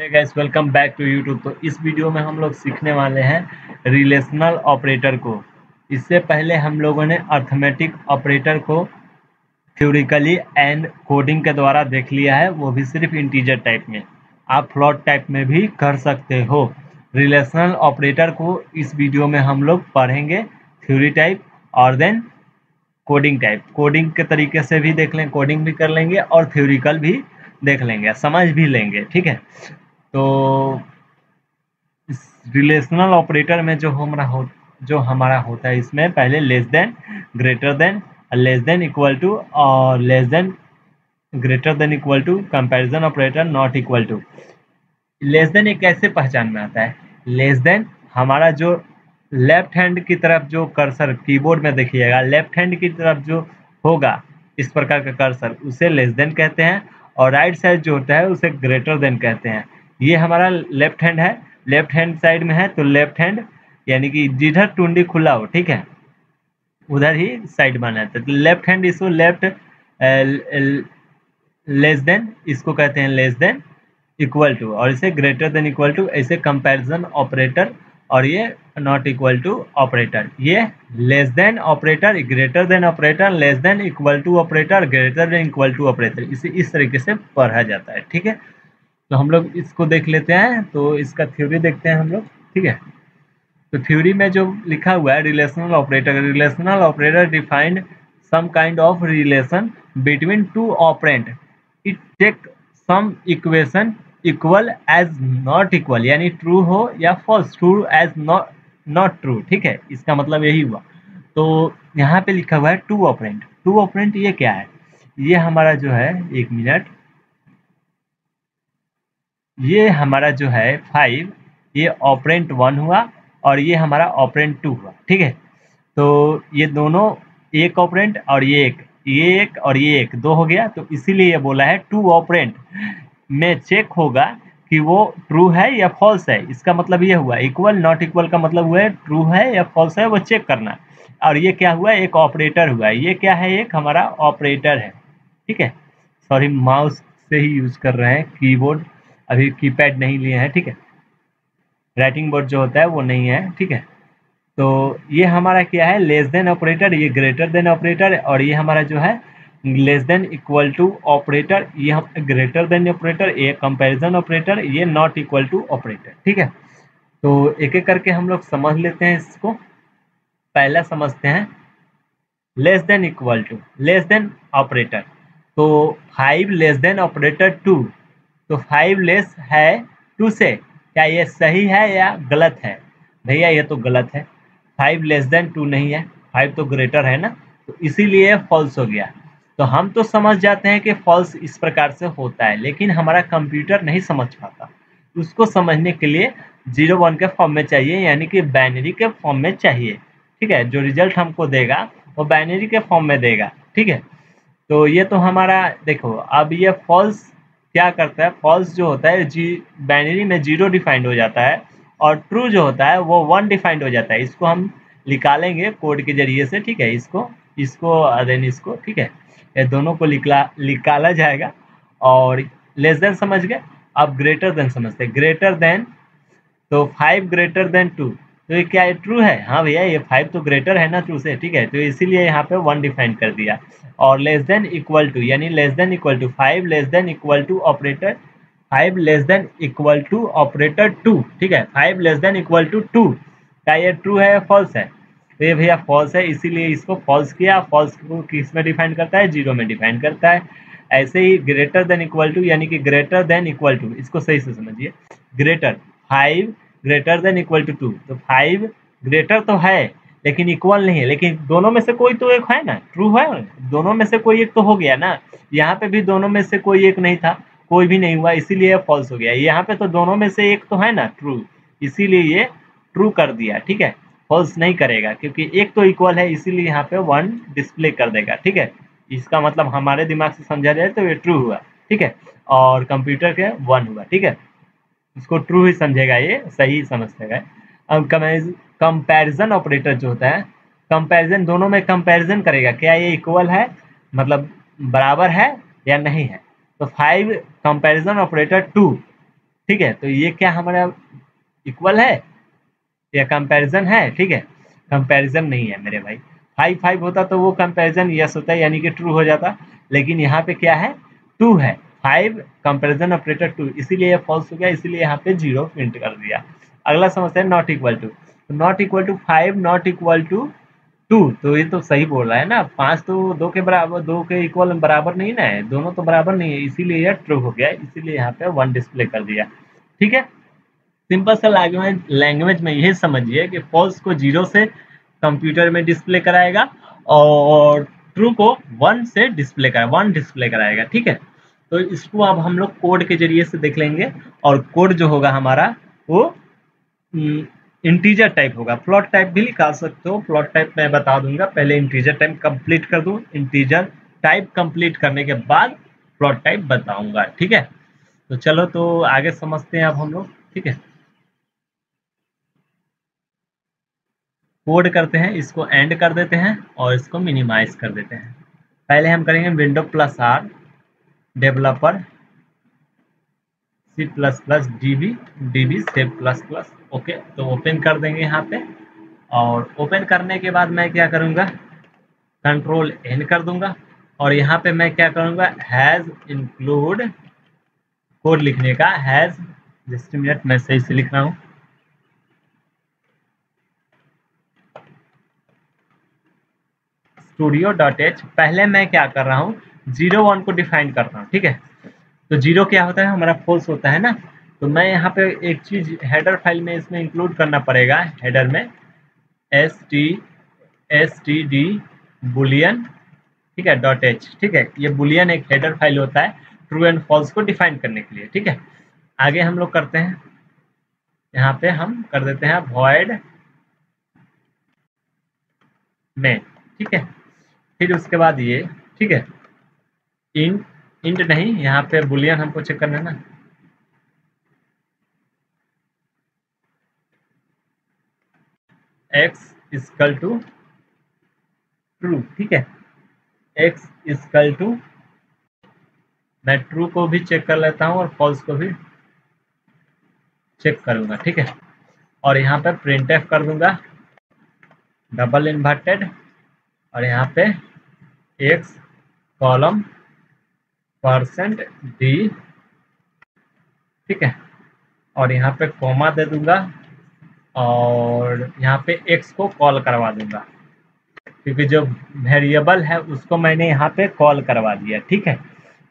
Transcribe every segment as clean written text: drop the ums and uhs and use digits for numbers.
Hey guys, welcome back to YouTube. तो इस video में हम लोग सीखने वाले हैं रिलेशनल ऑपरेटर को। इससे पहले हम लोगों ने अर्थमेटिक ऑपरेटर को थ्योरिकली एंड कोडिंग के द्वारा देख लिया है, वो भी सिर्फ इंटीजर टाइप में। आप फ्लोट टाइप में भी कर सकते हो। रिलेशनल ऑपरेटर को इस वीडियो में हम लोग पढ़ेंगे, थ्योरी टाइप और देन कोडिंग टाइप। कोडिंग के तरीके से भी देख लें, कोडिंग भी कर लेंगे और थ्योरिकल भी देख लेंगे, समझ भी लेंगे। ठीक है, तो इस रिलेशनल ऑपरेटर में जो हमारा होता है, इसमें पहले less than, greater than, less than, equal to और less than, greater than, equal to, comparison operator, not equal to. Less than एक कैसे पहचान में आता है? लेस देन हमारा जो लेफ्ट हैंड की तरफ जो कर्सर कीबोर्ड में देखिएगा, लेफ्ट हैंड की तरफ जो होगा इस प्रकार का कर्सर, उसे लेस देन कहते हैं। और राइट साइड जो होता है उसे ग्रेटर देन कहते हैं। ये हमारा लेफ्ट हैंड है, लेफ्ट हैंड साइड में है, तो लेफ्ट हैंड यानी कि जिधर टुंडी खुला हो, ठीक है, उधर ही साइड माना जाता है। तो लेफ्ट हैंड इसको लेफ्ट लेस देन इसको कहते हैं लेस देन इक्वल टू, और इसे ग्रेटर देन इक्वल टू, ऐसे कंपैरिजन ऑपरेटर, और ये नॉट इक्वल टू ऑपरेटर। ये less than operator, greater than operator, less than equal to operator, greater than equal to operator, इसे इस तरीके से पढ़ा जाता है। ठीक है, तो हम लोग इसको देख लेते हैं। तो इसका थ्योरी देखते हैं हम लोग। ठीक है, तो थ्योरी में जो लिखा हुआ है relational operator defined some kind of relation between two operand. It take some equation equal as not equal, यानी ट्रू हो या false, true as not true. ठीक है, इसका मतलब यही हुआ। तो यहाँ पे लिखा हुआ है टू ऑपरेंट। टू ऑपरेंट ये क्या है? ये हमारा जो है, एक मिनट, ये हमारा जो है 5, ये ऑपरेंट 1 हुआ और ये हमारा ऑपरेंट 2 हुआ। ठीक है, तो ये दोनों एक ऑपरेंट और ये एक और ये एक, दो हो गया। तो इसीलिए ये बोला है टू ऑपरेंट में चेक होगा कि वो ट्रू है या फॉल्स है। इसका मतलब ये हुआ। इक्वल नॉट इक्वल का मतलब हुआ है ट्रू है या फॉल्स है, वो चेक करना। और ये क्या हुआ? एक ऑपरेटर हुआ। ये क्या है? एक हमारा ऑपरेटर है। ठीक है, सॉरी, माउस से ही यूज कर रहे हैं, कीबोर्ड अभी कीपैड नहीं लिए हैं। ठीक है, राइटिंग बोर्ड जो होता है वो नहीं है। ठीक है, तो ये हमारा क्या है? लेस देन ऑपरेटर, ये ग्रेटर देन ऑपरेटर, और ये हमारा जो है less than equal to operator, ये हम ग्रेटर देन ऑपरेटर, ये कंपैरिजन ऑपरेटर, ये नॉट इक्वल टू ऑपरेटर। ठीक है, तो एक एक करके हम लोग समझ लेते हैं इसको। पहला समझते हैं less than equal to, less than operator. तो 5 लेस देन ऑपरेटर 2, तो 5 लेस है 2 से। क्या ये सही है या गलत है? भैया ये तो गलत है, 5 लेस देन 2 नहीं है, 5 तो ग्रेटर है ना, तो इसीलिए फॉल्स हो गया। तो हम तो समझ जाते हैं कि फॉल्स इस प्रकार से होता है, लेकिन हमारा कंप्यूटर नहीं समझ पाता। उसको समझने के लिए 0-1 के फॉर्म में चाहिए, यानी कि बाइनरी के फॉर्म में चाहिए। ठीक है, जो रिजल्ट हमको देगा वो बाइनरी के फॉर्म में देगा। ठीक है, तो ये तो हमारा देखो, अब ये फॉल्स क्या करता है? फॉल्स जो होता है बाइनरी में 0 डिफाइंड हो जाता है, और ट्रू जो होता है वो 1 डिफाइंड हो जाता है। इसको हम निकालेंगे कोड के जरिए से। ठीक है, इसको देन इसको, ठीक है, ये दोनों को निकाला जाएगा। और लेस देन समझ गए। अब ग्रेटर देन समझते हैं। ग्रेटर देन, तो 5 ग्रेटर देन 2, तो ये क्या है? ट्रू है। हाँ भैया, ये 5 तो ग्रेटर है ना 2 से। ठीक है, तो इसीलिए यहाँ पे 1 डिफाइन कर दिया। और लेस देन इक्वल टू, यानी less than equal to 5 less than equal to operator, 5 less than equal to operator 2। ठीक है, 5 लेस देन इक्वल टू 2, क्या ये ट्रू है या फॉल्स है? तो ये भैया फॉल्स है, इसीलिए इसको फॉल्स किया। फॉल्स को किस में डिफाइन करता है? 0 में डिफाइन करता है। ऐसे ही ग्रेटर देन इक्वल टू, यानी कि ग्रेटर देन इक्वल टू, इसको सही से समझिए। Greater 5 greater than equal to 2, तो 5 ग्रेटर तो है लेकिन इक्वल नहीं है, लेकिन दोनों में से कोई तो एक है ना, ट्रू है। दोनों में से कोई एक तो हो गया ना। यहाँ पे भी दोनों में से कोई एक नहीं था, कोई भी नहीं हुआ, इसीलिए फॉल्स हो गया। यहाँ पे तो दोनों में से एक तो है ना, ट्रू, इसीलिए ये ट्रू कर दिया। ठीक है, फॉल्स नहीं करेगा क्योंकि एक तो इक्वल है, इसीलिए यहाँ पे 1 डिस्प्ले कर देगा। ठीक है, इसका मतलब हमारे दिमाग से समझा जाए तो ये ट्रू हुआ। ठीक है, और कंप्यूटर के 1 हुआ। ठीक है, इसको ट्रू ही समझेगा, ये सही समझेगा। अब कंपैरिजन ऑपरेटर जो होता है, कंपैरिजन दोनों में कंपैरिजन करेगा, क्या ये इक्वल है, मतलब बराबर है या नहीं है। तो 5 कंपैरिजन ऑपरेटर 2, ठीक है, तो ये क्या हमारा इक्वल है या कंपैरिजन है? ठीक है, कंपैरिजन नहीं है मेरे भाई। 5 होता तो वो कंपैरिजन यस होता है, यानी कि ट्रू हो जाता, लेकिन यहाँ पे क्या है, 2 है। 5 कंपैरिजन ऑपरेटर 2, इसीलिए ये फॉल्स हो गया, इसीलिए यहाँ पे 0 प्रिंट कर दिया। अगला समझते हैं not equal to. Not equal to 5 not equal to 2, तो ये तो सही बोल रहा है ना, 5 तो 2 के बराबर, 2 के इक्वल बराबर नहीं ना है, दोनों तो बराबर नहीं है, इसीलिए यह ट्रू हो गया, इसीलिए यहाँ पे 1 डिस्प्ले कर दिया। ठीक है, सिंपल सा लैंग्वेज में यही समझिए कि फॉल्स को 0 से कंप्यूटर में डिस्प्ले कराएगा और ट्रू को 1 से डिस्प्ले कराएगा, 1 डिस्प्ले कराएगा। ठीक है, तो इसको अब हम लोग कोड के जरिए से देख लेंगे, और कोड जो होगा हमारा वो इंटीजर टाइप होगा। फ्लोट टाइप भी निकाल सकते हो, फ्लोट टाइप मैं बता दूंगा, पहले इंटीजर टाइप कंप्लीट कर दूं, इंटीजर टाइप कंप्लीट करने के बाद फ्लोट टाइप बताऊंगा। ठीक है, तो चलो तो आगे समझते हैं अब हम लोग। ठीक है, कोड करते हैं, इसको एंड कर देते हैं और इसको मिनिमाइज कर देते हैं। पहले हम करेंगे window plus R developer C++DB save plus plus. Okay, तो ओपन कर देंगे यहाँ पे, और ओपन करने के बाद मैं क्या करूँगा, कंट्रोल एन कर दूंगा, और यहाँ पे मैं क्या करूँगा, हैज़ इंक्लूड कोड लिखने का, हैज़, जस्ट मिनट मैं सही से लिख रहा हूँ, studio.h। पहले मैं क्या कर रहा हूँ, 0 1 को डिफाइन करता हूँ। ठीक है, तो 0 क्या होता है, हमारा फॉल्स होता है ना, तो मैं यहाँ पे एक चीज हेडर फाइल में इसमें इंक्लूड करना पड़ेगा, हेडर में std बुलियन, ठीक है, .h। ठीक है, ये बुलियन एक हेडर फाइल होता है ट्रू एंड फॉल्स को डिफाइन करने के लिए। ठीक है, आगे हम लोग करते हैं, यहाँ पे हम कर देते हैं void main। ठीक है, फिर उसके बाद ये, ठीक है, इंट नहीं, यहाँ पे बुलियन हमको चेक करना है ना, x इक्वल टू ट्रू। ठीक है, x इक्वल टू, मैं ट्रू को भी चेक कर लेता हूँ और फॉल्स को भी चेक करूंगा। ठीक है, और यहाँ पे प्रिंट एफ कर दूंगा डबल इन्वर्टेड, और यहाँ पे x कॉलम %d। ठीक है, और यहाँ पे कॉमा दे दूंगा, और यहाँ पे x को कॉल करवा दूंगा, क्योंकि जो वेरिएबल है उसको मैंने यहाँ पे कॉल करवा दिया। ठीक है,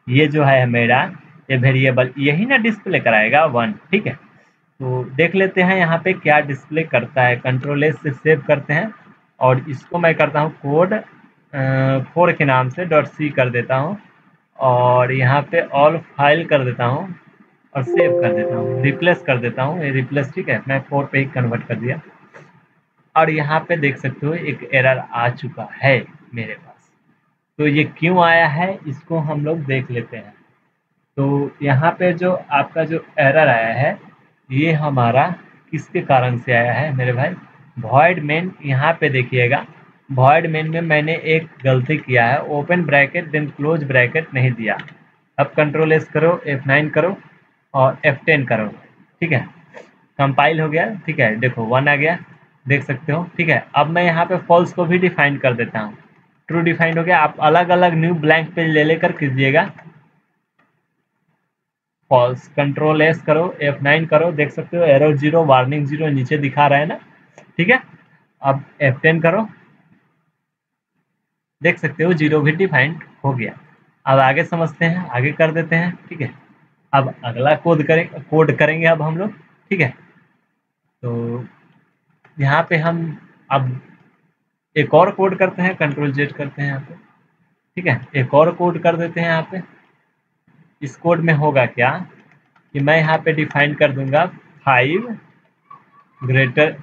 ये जो है मेरा ये वेरिएबल, यही ना डिस्प्ले कराएगा 1। ठीक है, तो देख लेते हैं यहाँ पे क्या डिस्प्ले करता है। कंट्रोल एस से सेव करते हैं, और इसको मैं करता हूँ कोड 4 के नाम से .c कर देता हूँ, और यहाँ पे ऑल फाइल कर देता हूँ और सेव कर देता हूँ, रिप्लेस कर देता हूँ, ये रिप्लेस। ठीक है, मैं 4 पे ही कन्वर्ट कर दिया, और यहाँ पे देख सकते हो एक एरर आ चुका है मेरे पास। तो ये क्यों आया है इसको हम लोग देख लेते हैं। तो यहाँ पे जो आपका जो एरर आया है, ये हमारा किसके कारण से आया है मेरे भाई, वॉइड मेन। यहाँ पे देखिएगा, वॉइड मेन में मैंने एक गलती किया है, open bracket then close bracket नहीं दिया। अब कंट्रोल एस करो, F9 करो और F10 करो। ठीक है, कंपाइल हो गया। ठीक है, देखो 1 आ गया, देख सकते हो। ठीक है, अब मैं यहाँ पे फॉल्स को भी डिफाइन कर देता हूँ, ट्रू डिफाइंड हो गया। आप अलग अलग न्यू ब्लैंक पेज ले लेकर कीजिएगा, फॉल्स, कंट्रोल एस करो, F9 करो, देख सकते हो एरर 0 वार्निंग 0 नीचे दिखा रहा है ना। ठीक है, अब F10 करो, देख सकते हो 0 भी डिफाइंड हो गया। अब आगे समझते हैं, आगे कर देते हैं। ठीक है, अब अगला कोड करेंगे अब हम लोग। ठीक है, तो यहाँ पे हम अब एक और कोड करते हैं, कंट्रोल जेड करते हैं यहाँ पे। ठीक है, एक और कोड कर देते हैं यहाँ पे। इस कोड में होगा क्या कि मैं यहाँ पे डिफाइन कर दूंगा 5 ग्रेटर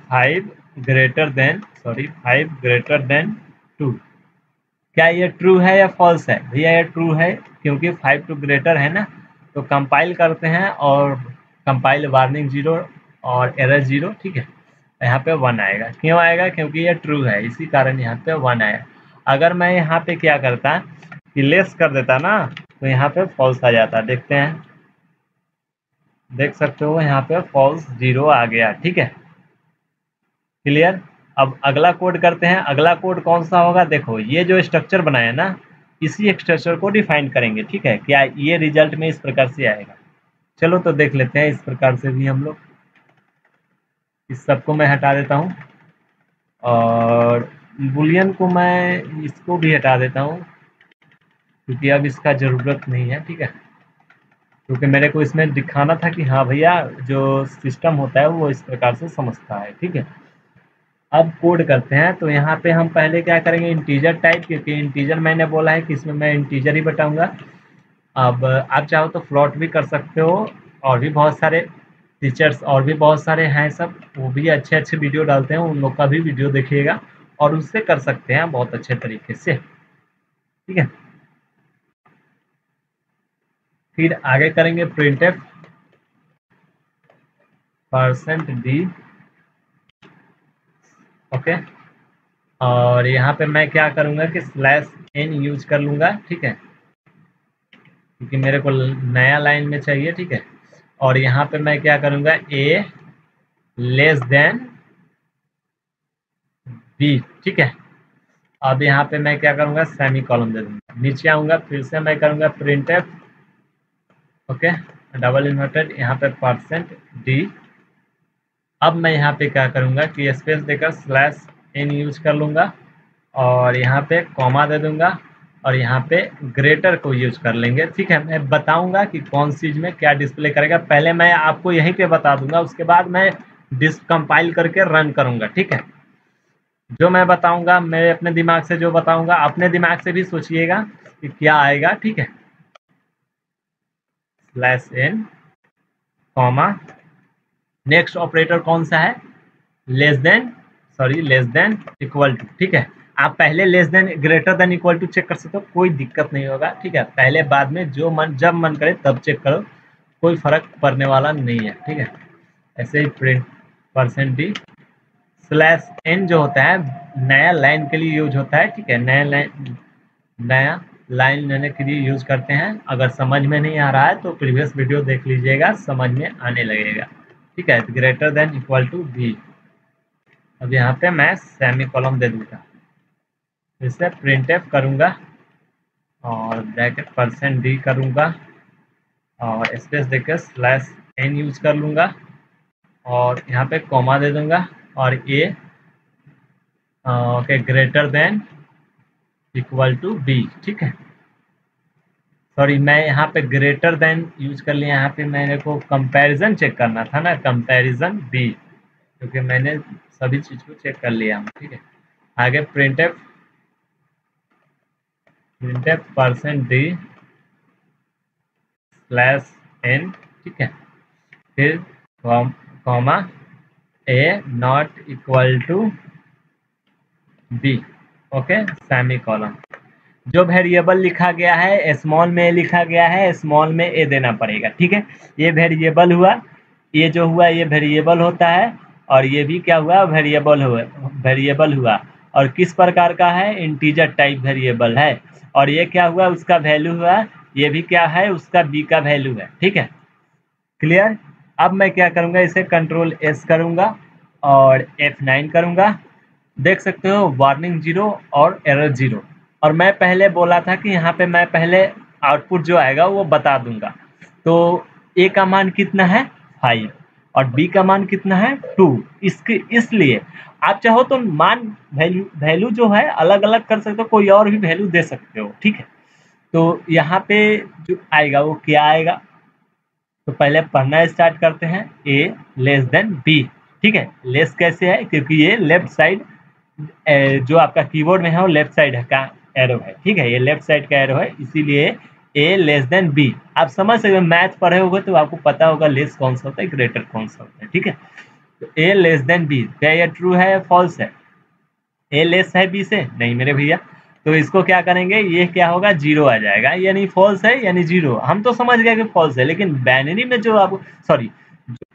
देन 2। क्या ये ट्रू है या फॉल्स है भैया? ये ट्रू है, क्योंकि 5 टू ग्रेटर है ना। तो कंपाइल करते हैं, और कंपाइल वार्निंग 0 और एरर 0। ठीक है, यहाँ पे 1 आएगा, क्यों आएगा? क्योंकि ये ट्रू है, इसी कारण यहाँ पे 1 आया। अगर मैं यहाँ पे क्या करता कि लेस कर देता ना, तो यहाँ पे फॉल्स आ जाता। देखते हैं, देख सकते हो यहाँ पे फॉल्स 0 आ गया, ठीक है। क्लियर। अब अगला कोड करते हैं। अगला कोड कौन सा होगा, देखो ये जो स्ट्रक्चर बनाया ना, इसी स्ट्रक्चर को डिफाइन करेंगे, ठीक है। क्या ये रिजल्ट में इस प्रकार से आएगा। चलो तो देख लेते हैं इस प्रकार से भी हम लोग। इस सबको मैं हटा देता हूँ और बुलियन को मैं इसको भी हटा देता हूँ, क्योंकि अब इसका ज़रूरत नहीं है, ठीक है। क्योंकि मेरे को इसमें दिखाना था कि हाँ भैया जो सिस्टम होता है वो इस प्रकार से समझता है, ठीक है। अब कोड करते हैं। तो यहाँ पे हम पहले क्या करेंगे, इंटीजर टाइप, क्योंकि इंटीजर मैंने बोला है कि इसमें मैं इंटीजर ही बताऊंगा। अब आप चाहो तो फ्लॉट भी कर सकते हो, और भी बहुत सारे फीचर्स और भी बहुत सारे हैं सब, वो भी अच्छे अच्छे वीडियो डालते हैं, उन लोग का भी वीडियो देखिएगा और उससे कर सकते हैं बहुत अच्छे तरीके से, ठीक है। फिर आगे करेंगे प्रिंटफ %d, ओके। और यहाँ पे मैं क्या करूँगा कि /n यूज कर लूँगा, ठीक है, क्योंकि मेरे को नया लाइन में चाहिए, ठीक है। और यहाँ पे मैं क्या करूँगा, a < b, ठीक है। अब यहाँ पे मैं क्या करूँगा, सेमी कॉलम दे दूँगा। नीचे आऊँगा, फिर से मैं करूँगा प्रिंटफ, ओके, डबल इन्वर्टेड, यहाँ पे %d। अब मैं यहाँ पे क्या करूँगा कि स्पेस देकर /n यूज कर लूँगा और यहाँ पे कॉमा दे दूँगा और यहाँ पे ग्रेटर को यूज कर लेंगे, ठीक है। मैं बताऊँगा कि कौन सी चीज़ में क्या डिस्प्ले करेगा, पहले मैं आपको यहीं पे बता दूँगा, उसके बाद मैं कंपाइल करके रन करूँगा, ठीक है। जो मैं बताऊँगा, मैं अपने दिमाग से जो बताऊँगा, अपने दिमाग से भी सोचिएगा कि क्या आएगा, ठीक है। /n कॉमा, नेक्स्ट ऑपरेटर कौन सा है, लेस देन इक्वल टू, ठीक है। आप पहले less than greater than equal to check कर सकते हो, कोई दिक्कत नहीं होगा, ठीक है। पहले बाद में जो जब मन करे तब चेक करो, कोई फर्क पड़ने वाला नहीं है, ठीक है। ऐसे ही प्रिंट %d /n जो होता है नया लाइन के लिए यूज होता है, ठीक है। नया लाइन लेने के लिए यूज करते हैं। अगर समझ में नहीं आ रहा है तो प्रीवियस वीडियो देख लीजिएगा, समझ में आने लगेगा, ठीक है। Greater than equal to b। अब यहाँ पे मैं सेमी कॉलम दे दूंगा, इसे प्रिंटफ करूँगा और ब्रैकेट %d करूँगा और स्पेस देकर /n यूज कर लूँगा और यहाँ पे कॉमा दे दूँगा और a okay greater than equal to b, ठीक है। सॉरी, मैं यहाँ पे ग्रेटर देन यूज कर लिया, यहाँ पे मेरे को कंपैरिजन चेक करना था ना, कंपैरिजन b, क्योंकि मैंने सभी चीज़ को चेक कर लिया, ठीक है। आगे प्रिंटफ %d /n, ठीक है। फिर comma a not equal to b, okay, semicolon. जो वेरिएबल लिखा गया है स्मॉल में लिखा गया है, स्मॉल में ए देना पड़ेगा, ठीक है। ये वेरिएबल हुआ, ये जो हुआ ये वेरिएबल होता है, और ये भी क्या हुआ, वेरिएबल हुआ। और किस प्रकार का है, इंटीजर टाइप वेरिएबल है। और ये क्या हुआ, उसका वैल्यू हुआ, ये भी क्या है, उसका बी का वैल्यू है, ठीक है। क्लियर। अब मैं क्या करूँगा, इसे कंट्रोल S करूँगा और F9 करूँगा। देख सकते हो वार्निंग 0 और एरर 0। और मैं पहले बोला था कि यहाँ पे मैं पहले आउटपुट जो आएगा वो बता दूंगा। तो A का मान कितना है 5 और B का मान कितना है 2। इसलिए आप चाहो तो मान वैल्यू जो है अलग अलग कर सकते हो, कोई और भी वैल्यू दे सकते हो, ठीक है। तो यहाँ पे जो आएगा वो क्या आएगा, तो पहले पढ़ना स्टार्ट करते हैं, a लेस देन b, ठीक है। लेस कैसे है, क्योंकि ये लेफ्ट साइड जो आपका कीबोर्ड में है वो लेफ्ट साइड का एरो है, ठीक है। ये लेफ्ट साइड का एरो है, इसीलिए a लेस देन b। आप समझ सकते हो, मैथ पढ़े होगे तो आपको पता होगा लेस कौन सा होता है, ग्रेटर कौन सा होता है, ठीक है। तो a लेस देन b, क्या ये ट्रू है या फॉल्स है, a लेस है b से, नहीं मेरे भैया। तो इसको क्या करेंगे, ये क्या होगा 0 आ जाएगा, यानी फॉल्स है यानी 0। हम तो समझ गए कि फॉल्स है, लेकिन बाइनरी में जो आपको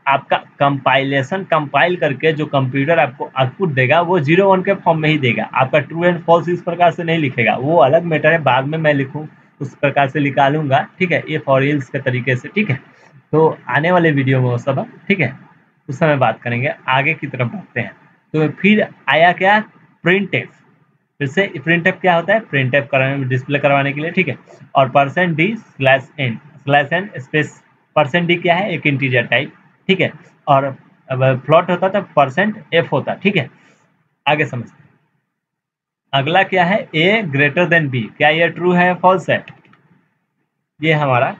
आपका कंपाइल करके जो कंप्यूटर आपको आउटपुट देगा वो 0 1 के फॉर्म में ही देगा। आपका ट्रू एंड फॉल्स इस प्रकार से नहीं लिखेगा, वो अलग मैटर है, बाद में मैं लिखूँ उस प्रकार से निकालूंगा, ठीक है, ये फॉर रील्स के तरीके से, ठीक है। तो आने वाले वीडियो में वो सब, ठीक है, उस समय बात करेंगे। आगे की तरफ बढ़ते हैं। तो फिर आया क्या, प्रिंट एफ। फिर से प्रिंट एफ क्या होता है, प्रिंट एफ कराने डिस्प्ले करवाने के लिए, ठीक है। और %d/n स्पेस %d क्या है, एक इंटीजर टाइप, ठीक है। और अब प्लॉट होता तो %f होता, ठीक है। आगे समझते हैं। अगला क्या है, a>b। क्या ये ट्रू है या फॉल्स है, ये हमारा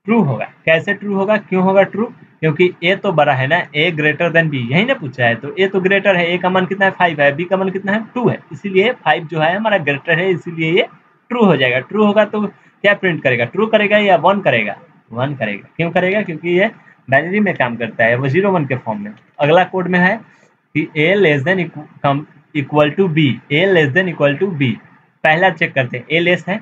ट्रू होगा। कैसे ट्रू होगा, क्यों होगा ट्रू, क्योंकि a तो बड़ा है ना, a>b, यही ना पूछा है। तो a तो ग्रेटर है, a का मान कितना है 5 है, b का मान कितना है 2 है, इसीलिए 5 जो है हमारा ग्रेटर है, इसीलिए ये ट्रू हो जाएगा। ट्रू होगा तो क्या प्रिंट करेगा, ट्रू करेगा या 1 करेगा, 1 करेगा। क्यों करेगा, क्योंकि ये बाइनरी में काम करता है, वो 0 1 के फॉर्म में। अगला कोड में है कि a<= b। पहला चेक करते हैं, a लेस है,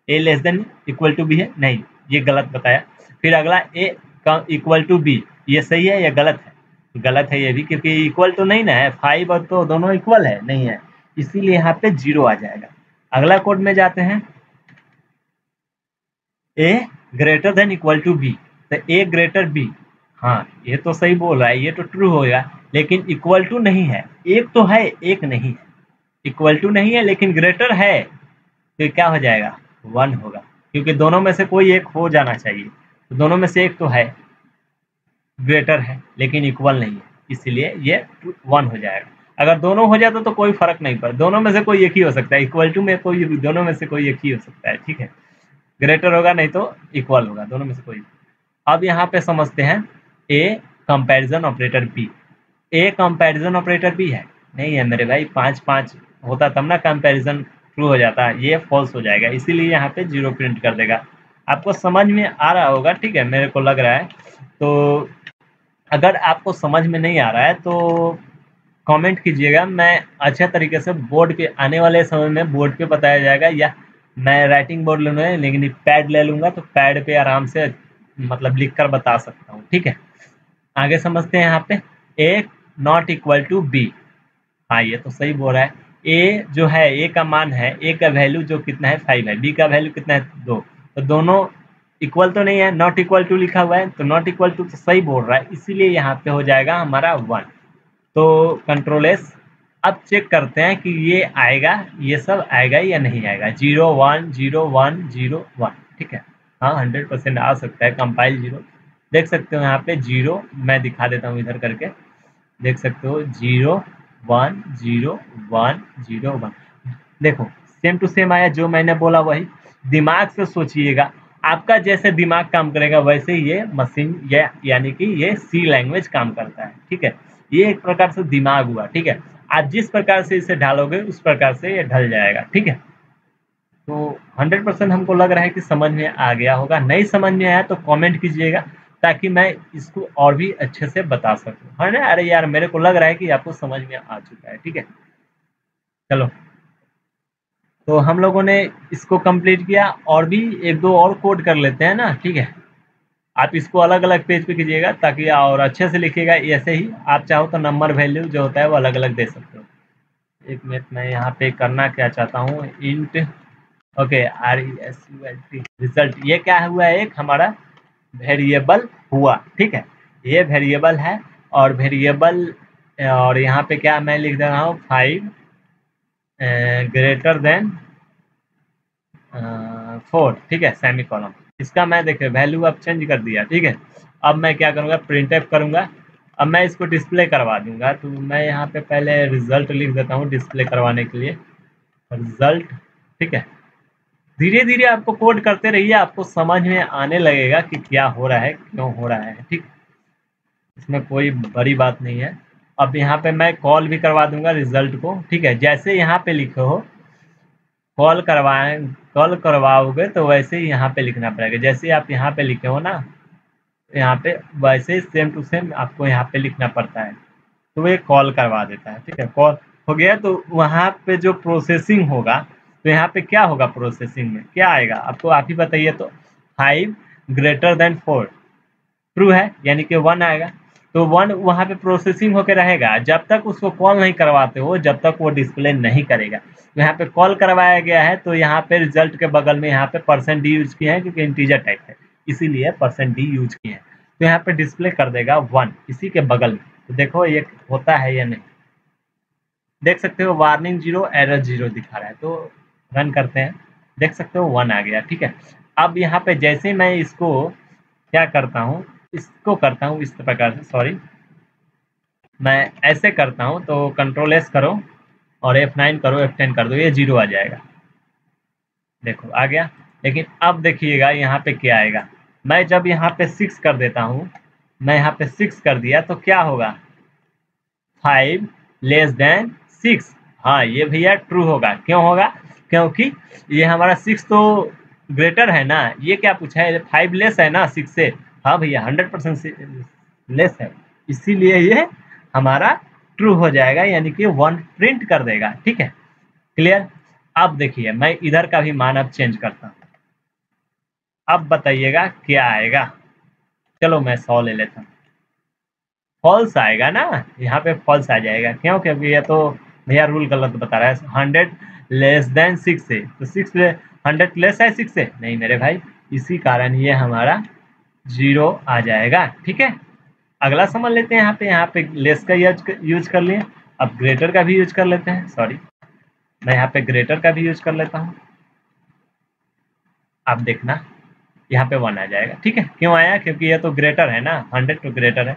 a = b है, नहीं, ये गलत बताया। फिर अगला a=b, ये सही है या गलत है, गलत है ये भी, क्योंकि इक्वल तो नहीं ना है, 5 और तो दोनों इक्वल है, नहीं है, इसीलिए यहाँ पे 0 आ जाएगा। अगला कोड में जाते हैं, a=b, तो a>b, हाँ ये तो सही बोल रहा है, ये तो ट्रू होगा, लेकिन इक्वल टू नहीं है, एक तो है एक नहीं है, इक्वल टू नहीं है लेकिन ग्रेटर है, तो क्या हो जाएगा, 1 होगा, क्योंकि दोनों में से कोई एक हो जाना चाहिए। तो दोनों में से एक तो है, ग्रेटर है लेकिन इक्वल नहीं है, इसलिए ये 1 हो जाएगा। अगर दोनों हो जाता तो कोई फर्क नहीं पड़ता, दोनों में से कोई एक ही हो सकता है, इक्वल टू में कोई, दोनों में से कोई एक ही हो सकता है, ठीक है। ग्रेटर होगा नहीं तो इक्वल होगा, दोनों में से कोई। अब यहाँ पे समझते हैं ए कंपैरिजन ऑपरेटर बी। ए कंपैरिजन ऑपरेटर बी है, नहीं है मेरे भाई, 5 होता तब ना कंपैरिजन ट्रू हो जाता, ये फॉल्स हो जाएगा, इसीलिए यहाँ पे 0 प्रिंट कर देगा। आपको समझ में आ रहा होगा, ठीक है, मेरे को लग रहा है। तो अगर आपको समझ में नहीं आ रहा है तो कमेंट कीजिएगा, मैं अच्छे तरीके से बोर्ड पे आने वाले समय में बोर्ड पे बताया जाएगा, या मैं राइटिंग बोर्ड लूँगा, लेकिन पैड ले लूँगा तो पैड पे आराम से मतलब लिख कर बता सकता हूँ, ठीक है। आगे समझते हैं। यहाँ पे a=b, हाँ ये तो सही बोल रहा है। ए जो है, ए का मान है, ए का वैल्यू जो कितना है 5 है, बी का वैल्यू कितना है 2, तो दोनों इक्वल तो नहीं है, नॉट इक्वल टू लिखा हुआ है, तो नॉट इक्वल टू तो सही बोल रहा है, इसीलिए यहाँ पे हो जाएगा हमारा 1। तो कंट्रोल एस। अब चेक करते हैं कि ये आएगा, ये सब आएगा या नहीं आएगा, 0 1 0 1 0 1, ठीक है। हाँ 100% आ सकता है, कंपाइल 0, देख सकते हो यहाँ पे 0, मैं दिखा देता हूँ इधर करके, देख सकते हो 0 1 0 1 0 1, देखो सेम टू सेम आया, जो मैंने बोला वही। दिमाग से सोचिएगा, आपका जैसे दिमाग काम करेगा वैसे ये मशीन, यानी कि ये सी लैंग्वेज काम करता है, ठीक है। ये एक प्रकार से दिमाग हुआ, ठीक है। आप जिस प्रकार से इसे ढालोगे उस प्रकार से ये ढल जाएगा, ठीक है। तो 100% हमको लग रहा है कि समझ में आ गया होगा, नहीं समझ में आया तो कमेंट कीजिएगा, ताकि मैं इसको और भी अच्छे से बता सकूं, है ना। अरे यार मेरे को लग रहा है कि आपको समझ में आ चुका है, ठीक है। चलो, तो हम लोगों ने इसको कंप्लीट किया, और भी एक दो और कोड कर लेते हैं ना, ठीक है। आप इसको अलग अलग पेज पे कीजिएगा, ताकि और अच्छे से लिखिएगा। ऐसे ही आप चाहो तो नंबर वैल्यू जो होता है वो अलग अलग दे सकते हो। एक मिनट, मैं यहाँ पे करना क्या चाहता हूँ, इंट, ओके, RESULT, रिजल्ट, ये क्या हुआ है, एक हमारा वेरिएबल हुआ, ठीक है। ये वेरिएबल है, और वेरिएबल, और यहाँ पे क्या मैं लिख दे रहा हूँ, 5 ग्रेटर देन 4, ठीक है, सेमी कॉलम। इसका मैं देखिए वैल्यू अब चेंज कर दिया, ठीक है। अब मैं क्या करूँगा, प्रिंट एफ करूँगा। अब मैं इसको डिस्प्ले करवा दूंगा, तो मैं यहाँ पे पहले रिजल्ट लिख देता हूँ डिस्प्ले करवाने के लिए, रिजल्ट, ठीक है। धीरे धीरे आपको कोड करते रहिए, आपको समझ में आने लगेगा कि क्या हो रहा है, क्यों हो रहा है, ठीक। इसमें कोई बड़ी बात नहीं है। अब यहाँ पे मैं कॉल भी करवा दूंगा रिजल्ट को, ठीक है। जैसे यहाँ पे लिखे हो कॉल करवाओगे तो वैसे ही यहाँ पे लिखना पड़ेगा, जैसे आप यहाँ पे लिखे हो ना, यहाँ पे वैसे ही सेम टू सेम आपको यहाँ पे लिखना पड़ता है, तो वो कॉल करवा देता है, ठीक है। कॉल हो गया, तो वहाँ पे जो प्रोसेसिंग होगा, तो यहाँ पे क्या होगा, प्रोसेसिंग में क्या आएगा आपको, आप ही बताइए। तो 5 ग्रेटर देन 4 ट्रू है, यानी कि 1 आएगा, तो 1 वहाँ पे प्रोसेसिंग होकर रहेगा, जब तक उसको कॉल नहीं करवाते हो जब तक वो डिस्प्ले नहीं करेगा। तो यहाँ पे कॉल करवाया गया है, तो यहाँ पे रिजल्ट के बगल में यहाँ पे %d यूज किए हैं, क्योंकि इंटीजर टाइप है, इसीलिए %d यूज किए हैं। तो यहाँ पे डिस्प्ले कर देगा 1 इसी के बगल में। तो देखो ये होता है या नहीं, देख सकते हो वार्निंग 0 एरर 0 दिखा रहा है। तो रन करते हैं, देख सकते हो 1 आ गया। ठीक है, अब यहाँ पे जैसे मैं इसको क्या करता हूँ, इसको करता हूँ इस प्रकार से, सॉरी मैं ऐसे करता हूँ, तो कंट्रोल एस करो और F9 करो, F10 कर दो, ये 0 आ जाएगा। देखो आ गया। लेकिन अब देखिएगा यहाँ पे क्या आएगा, मैं जब यहाँ पे 6 कर देता हूँ, मैं यहाँ पे 6 कर दिया तो क्या होगा, 5 लेस देन 6। हाँ ये भैया ट्रू होगा। क्यों होगा, क्योंकि ये हमारा 6 तो ग्रेटर है ना, ये क्या पूछा है, 5 लेस है ना 6 से। हाँ भैया 100% लेस है, इसीलिए ये हमारा ट्रू हो जाएगा, यानी कि 1 प्रिंट कर देगा। ठीक है, क्लियर। अब देखिए मैं इधर का भी मान अब चेंज करता हूँ, अब बताइएगा क्या आएगा। चलो मैं 100 ले लेता हूँ, फॉल्स आएगा ना, यहाँ पे फॉल्स आ जाएगा। क्यों, क्योंकि ये तो भैया रूल गलत बता रहा है, 100 लेस देन 6 से, तो 100 लेस है 6 से, नहीं मेरे भाई, इसी कारण ये हमारा 0 आ जाएगा। ठीक है, अगला समझ लेते हैं। यहाँ पे लेस का यूज कर लिए, अब ग्रेटर का भी यूज कर लेते हैं। सॉरी मैं यहाँ पे ग्रेटर का भी यूज कर लेता हूँ। आप देखना यहाँ पे 1 आ जाएगा। ठीक है, क्यों आया, क्योंकि ये तो ग्रेटर है ना, 100 तो ग्रेटर है।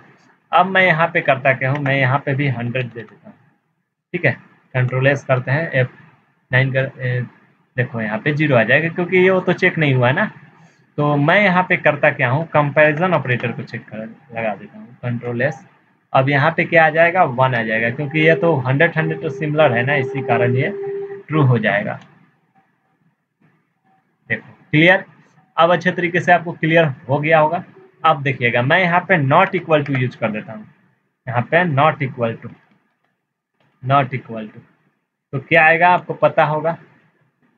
अब मैं यहाँ पे करता क्या हूँ, मैं यहाँ पे भी 100 दे देता हूँ। ठीक है, कंट्रोल एस करते हैं, F9 कर देखो यहाँ पे 0 आ जाएगा, क्योंकि ये वो तो चेक नहीं हुआ है ना। तो मैं यहाँ पे करता क्या हूँ, कंपैरिजन ऑपरेटर को चेक कर लगा देता हूँ, कंट्रोल एस। अब यहाँ पे क्या आ जाएगा, 1 आ जाएगा, क्योंकि ये तो 100 तो सिमिलर है ना, इसी कारण ये ट्रू हो जाएगा। देखो क्लियर, अब अच्छे तरीके से आपको क्लियर हो गया होगा। अब देखिएगा मैं यहाँ पे नॉट इक्वल टू यूज कर देता हूँ, यहाँ पे not equal to, not equal to, तो क्या आएगा आपको पता होगा।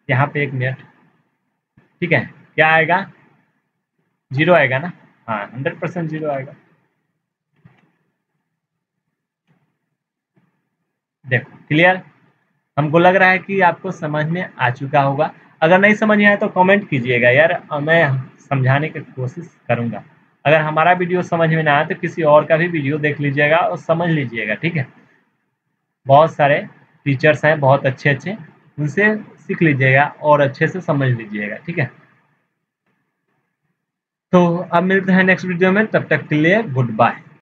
यहाँ पे 1 मिनट, ठीक है, क्या आएगा, 0 आएगा ना। हाँ 100% 0 आएगा। देखो क्लियर, हमको लग रहा है कि आपको समझ में आ चुका होगा। अगर नहीं समझ में आया तो कमेंट कीजिएगा यार, मैं समझाने की कोशिश करूंगा। अगर हमारा वीडियो समझ में ना आए तो किसी और का भी वीडियो देख लीजिएगा और समझ लीजिएगा। ठीक है, बहुत सारे टीचर्स हैं बहुत अच्छे अच्छे, उनसे सीख लीजिएगा और अच्छे से समझ लीजिएगा। ठीक है, तो अब मिलते हैं नेक्स्ट वीडियो में, तब तक के लिए गुड बाय।